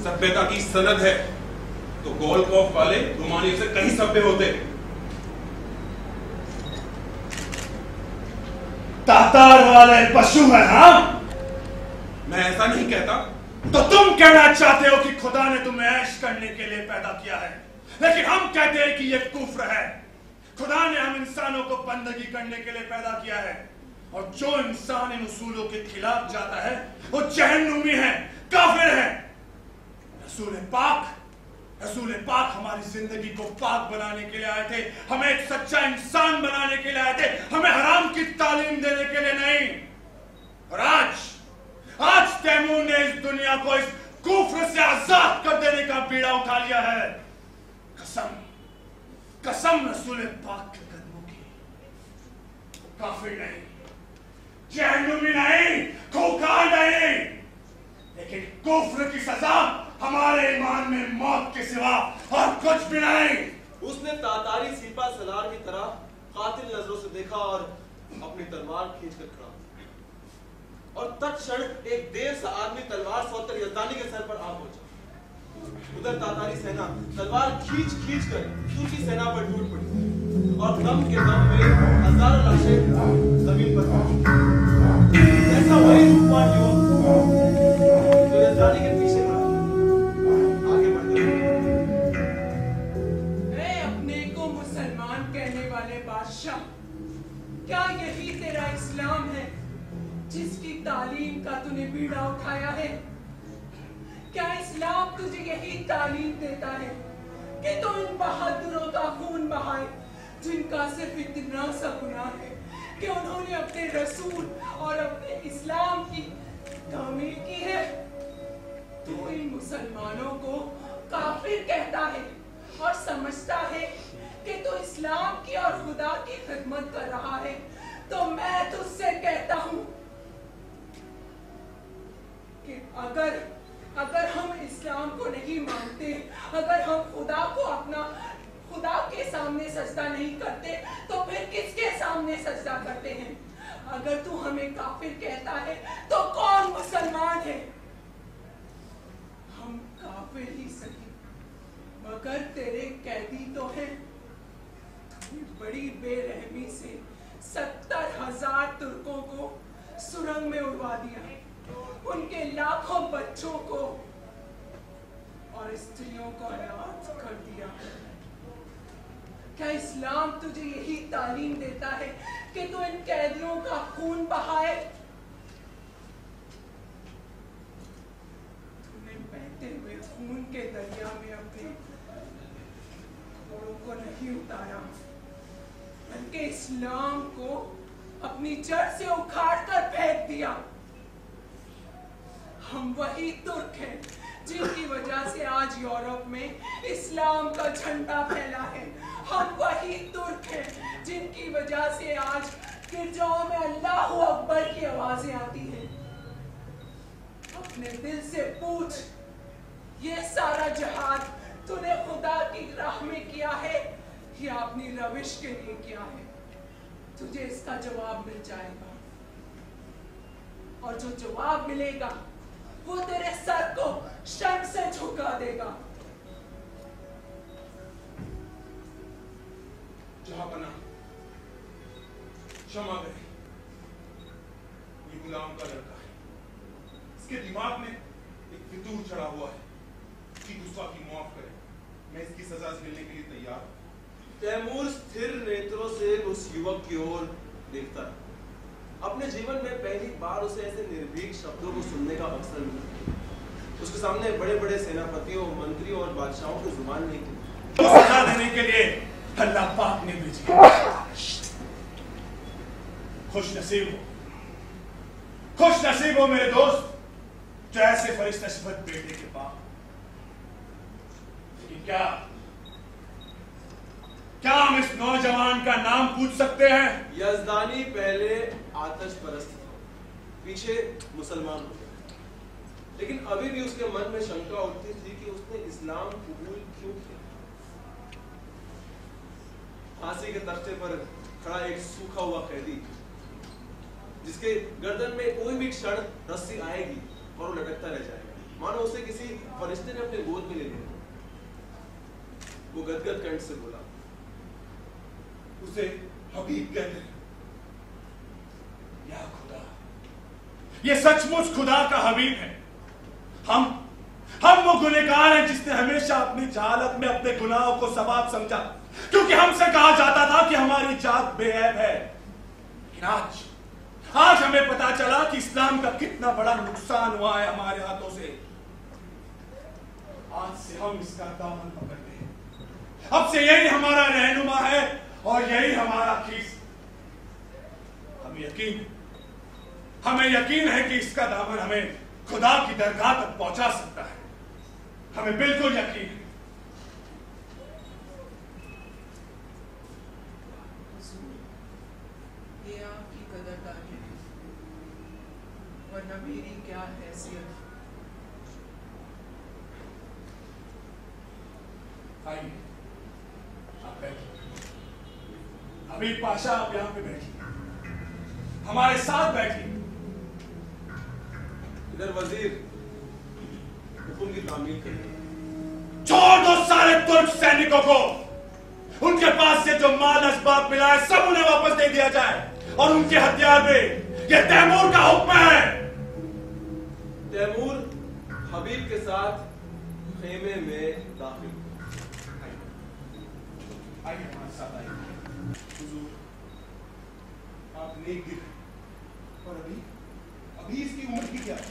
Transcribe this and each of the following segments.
सभ्यता की सनद है तो गोलकोफ वाले रोमानिया से कहीं सभ्य होते। तातार वाले पशु हैं। हाँ, मैं ऐसा नहीं कहता। तो तुम कहना चाहते हो कि खुदा ने तुम्हें ऐश करने के लिए पैदा किया है, लेकिन हम कहते हैं कि यह कुफ्र है। खुदा ने हम इंसानों को बंदगी करने के लिए पैदा किया है, और जो इंसान इन उसूलों के खिलाफ जाता है वो जहन्नुमी है, काफिर है। रसूल पाक हमारी जिंदगी को पाक बनाने के लिए आए थे, हमें एक सच्चा इंसान बनाने के लिए आए थे, हमें हराम की तालीम देने के लिए नहीं। और आज तैमूर ने इस दुनिया को इस कुफ्र से आजाद कर देने का बीड़ा उठा लिया है। कसम रसूल पाक के कदमों की। काफिर नहीं, जहन्नुमी नहीं, खूंखार नहीं, लेकिन कुफ्र की सजा हमारे ईमान में मौत के सिवा और कुछ भी नहीं। उसने तातारी सिपा सलार की तरह कातिल नजरों से देखा और अपनी तलवार खींचकर खड़ा, और तत्क्षण एक देव सा आदमी तलवार सौतर यजदानी के सर पर आ पहुंचा। उधर तातारी सेना तलवार खींच कर तुर्की सेना पर टूट पड़ी, और दम के दम में हजारों लाशें जमीन पर पड़ी। ऐसा वही रूपवान युवक जो यजदानी के पीछे आगे बढ़ते रहे। अपने को मुसलमान कहने वाले बादशाह, क्या यही तेरा इस्लाम है जिसकी तालीम का तूने बीड़ा उठाया है? क्या इस्लाम तुझे यही तालीम देता है कि तू इन बहादुरों का खून बहाए जिनका सिर्फ इतना सा गुनाह है कि उन्होंने अपने रसूल और अपने इस्लाम की तामील की है? तू इन मुसलमानों को काफिर कहता है और समझता है कि तू इस्लाम की और खुदा की खिदमत कर रहा है। तो मैं तुझसे कहता हूँ कि अगर हम इस्लाम को नहीं मानते, अगर हम खुदा के सामने सजदा नहीं करते, तो फिर किसके सामने सजदा करते हैं? अगर तू हमें काफिर कहता है तो कौन मुसलमान है? हम काफिर ही सही, मगर तेरे कैदी तो हैं। बड़ी बेरहमी से 70,000 तुर्कों को सुरंग में उड़वा दिया, उनके लाखों बच्चों को और स्त्रियों को अनाथ कर दिया। क्या इस्लाम तुझे यही तालीम देता है कि तू इन कैदियों का खून बहाए? तूने बहते हुए खून के दरिया में अपने घोड़ों को नहीं उतारा, बल्कि इस्लाम को अपनी जड़ से उखाड़ कर फेंक दिया। हम वही तुर्क हैं जिनकी वजह से आज यूरोप में इस्लाम का झंडा फैला है। हम वही तुर्क हैं जिनकी वजह से आज गिरजाओं में अल्लाहू अकबर की आवाजें आती हैं। अपने दिल से पूछ, ये सारा जहाद तूने खुदा की राह में किया है या अपनी रविश के लिए किया है? तुझे इसका जवाब मिल जाएगा, और जो जवाब मिलेगा वो तेरे सर को शर्म से झुका देगा। जहांपना, क्षमा करें, ये गुलाम का लड़का है। इसके दिमाग में एक फितूर चढ़ा हुआ है कि गुस्सा की माफ करे। मैं इसकी सजा से मिलने के लिए तैयार हूं। तैमूर स्थिर नेत्रों से उस युवक की ओर देखता है। अपने जीवन में पहली बार उसे ऐसे निर्भीक शब्दों को सुनने का अवसर मिला। उसके सामने बड़े बड़े सेनापतियों, मंत्रियों और बादशाहों की जुबान नहीं थी। सजा देने के लिए अल्लाह पाक ने भेजी। खुश नसीब हो मेरे दोस्त, जो ऐसे फरिश्ता बेटे के पास। लेकिन क्या हम इस नौजवान का नाम पूछ सकते हैं? यजदानी पहले आतश परस्त था, पीछे मुसलमान हो गया, लेकिन अभी भी उसके मन में शंका उठती थी कि उसने इस्लाम कबूल क्यों किया। फांसी के तख्ते पर खड़ा एक सूखा हुआ कैदी, जिसके गर्दन में कोई भी क्षण रस्सी आएगी और वो लटकता रह जाएगा, मानो मानो उसे किसी फरिश्ते ने अपने गोद में ले लिया। वो गदगद कंठ से बोला, उसे हबीब कहते हैं। या खुदा, ये सचमुच खुदा का हबीब है। हम वो गुनहगार हैं जिसने हमेशा अपनी जहालत में अपने गुनाहों को सवाब समझा, क्योंकि हमसे कहा जाता था कि हमारी जात बेऐब है। लेकिन आज हमें पता चला कि इस्लाम का कितना बड़ा नुकसान हुआ है हमारे हाथों से। आज से हम इसका दामन पकड़ते हैं। अब से यही हमारा रहनुमा है और यही हमारा खीस। हमें यकीन है कि इसका दामन हमें खुदा की दरगाह तक पहुंचा सकता है। हमें बिल्कुल यकीन है। ये आपकी कदरदानी है, वरना मेरी क्या हैसियत। आइए, आप बैठिए। हबीब पाशा, आप यहाँ पे बैठिए, हमारे साथ बैठिए। इधर वजीर हुकुम की तामील करिए। छोड़ दो सारे तुर्क सैनिकों को। उनके पास से जो माल असबाब मिला है सब उन्हें वापस दे दिया जाए और उनके हथियार में यह तैमूर का हुक्म है। तैमूर हबीब के साथ खेमे में दाखिल। आइए हमारे साथ आइए। हुजूर, आप नेक दिल हैं, और अभी इसकी उम्र की क्या है?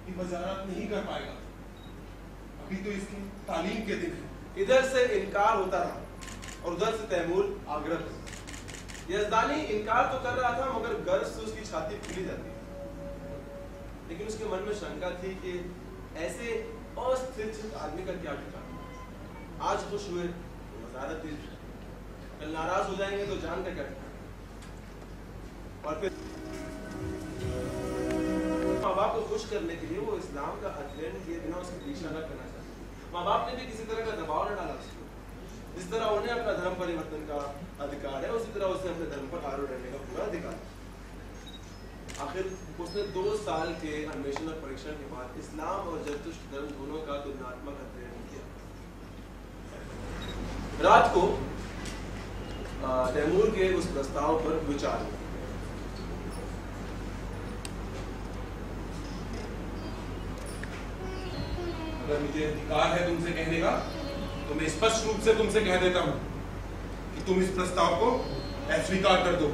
ये वजारत नहीं कर पाएगा। अभी तो इसकी तालीम के दिन है। इधर से इनकार होता रहा और उधर से तैमूर आग्रह करता। यज़दानी इनकार तो कर रहा था, मगर गर्व से उसकी छाती फूली जाती। लेकिन उसके मन में शंका थी कि ऐसे अस्थिर आदमी का क्या ठिकाना। आज खुश हुए तो वजारत दे दी, कल नाराज हो जाएंगे तो जान का क्या ठिकाना। और फिर माँ बाप को खुश करने के लिए वो इस्लाम का अध्ययन किए बिना उसकी दीक्षा न करना चाहते। माँ बाप ने भी किसी तरह का दबाव न डाला उसको। जिस तरह उन्हें अपना धर्म परिवर्तन का अधिकार है, उसी तरह उसे अपने धर्म पर आरूढ़ रहने का पूरा अधिकार है। आखिर उसने 2 साल के अन्वेषण और परीक्षण के बाद इस्लाम और जरतुश्त धर्म दोनों का तुलनात्मक अध्ययन किया। रात को तैमूर के उस प्रस्ताव पर विचार हुआ। अगर मुझे अधिकार है तुमसे कहने का, तो मैं स्पष्ट रूप से तुमसे कह देता हूं कि तुम इस प्रस्ताव को अस्वीकार कर दो।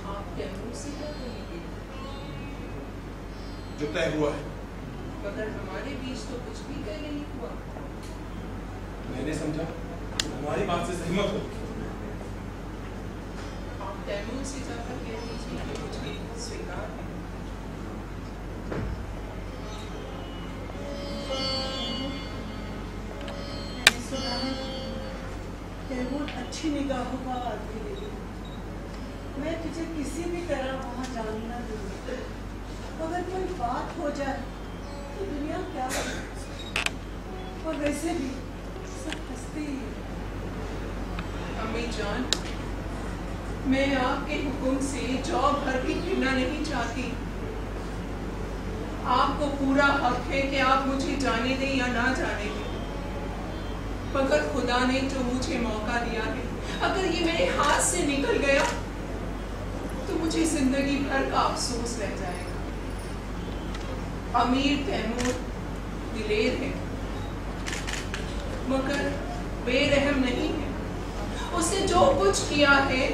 आप तैमूर से क्या कहेंगे? जो तय हुआ है। मगर हमारे बीच तो कुछ भी तय नहीं हुआ। मैंने समझा तुम्हारी बात से सहमत हो। आप तैमूर से जाकर कह दीजिए कि मुझे स्वीकार है। तैमूर अच्छी निगाहों का आदमी नहीं। मैं तुझे किसी भी तरह वहाँ जाने न दूंगी। अगर कोई बात हो जाए तो दुनिया क्या करे? और वैसे भी सब हंसते ही हैं। अम्मी जान, मैं आपके हुक्म से जौ भर भी फिरना नहीं चाहती। आपको पूरा हक है कि आप मुझे जाने दें या ना जाने दें, मगर खुदा ने जो मुझे मौका दिया है, अगर ये मेरे हाथ से निकल गया तो मुझे जिंदगी भर का अफसोस रह जाएगा। अमीर तैमूर दिलेर है, मगर बेरहम नहीं है। उसने जो कुछ किया है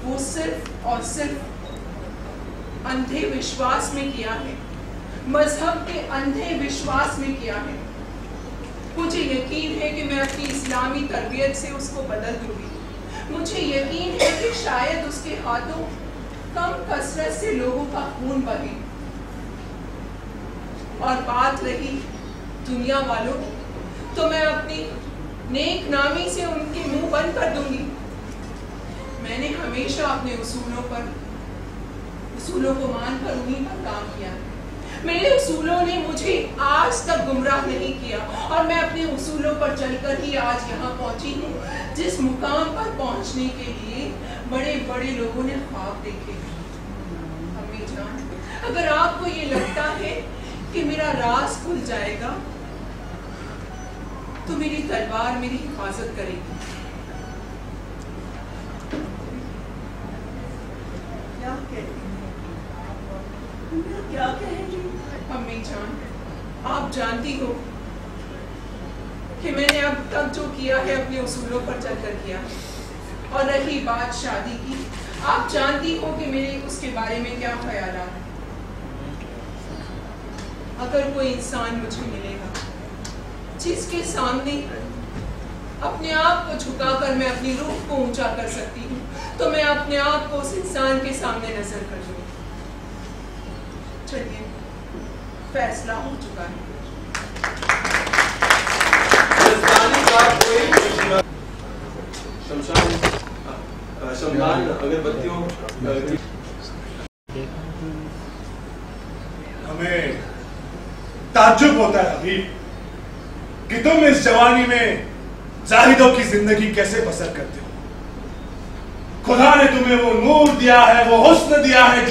वो सिर्फ और सिर्फ अंधे विश्वास में किया है, मजहब के अंधे विश्वास में किया है। मुझे यकीन है कि मैं अपनी इस्लामी तरबियत से उसको बदल दूंगी। मुझे यकीन है कि शायद उसके हाथों कम कसरत से लोगों का खून बहे। और बात रही दुनिया वालों की, तो मैं अपनी नेक नामी से उनके मुंह बंद कर दूंगी। मैंने हमेशा अपने उसूलों को मानकर उन्हीं पर काम किया है। मेरे उसूलों ने मुझे आज तक गुमराह नहीं किया और मैं अपने उसूलों पर चलकर ही आज यहाँ पहुंची हूँ, जिस मुकाम पर पहुंचने के लिए बड़े बड़े लोगों ने ख्वाब देखे। अम्मी जान, अगर आपको ये लगता है कि मेरा राज खुल जाएगा तो मेरी तलवार मेरी हिफाजत करेगी। क्या कहती है? क्या कहेगी? अम्मी जान, आप जानती हो कि मैंने अब तक जो किया है अपने उसूलों पर चलकर किया। और रही बात शादी की, आप जानती हो कि मेरे उसके बारे में क्या ख्याल है। अगर कोई इंसान मुझे मिलेगा जिसके सामने अपने आप को झुकाकर मैं अपनी रूह को ऊंचा कर सकती हूँ, तो मैं अपने आप को उस इंसान के सामने नजर कर लूँ। चलिए, फैसला हो चुका है। शमशान अगरबत्तियों हमें ताज्जुब होता है हबीब कि तुम इस जवानी में जाहिदों की जिंदगी कैसे बसर करते हो। खुदा ने तुम्हें वो नूर दिया है, वो हुस्न दिया है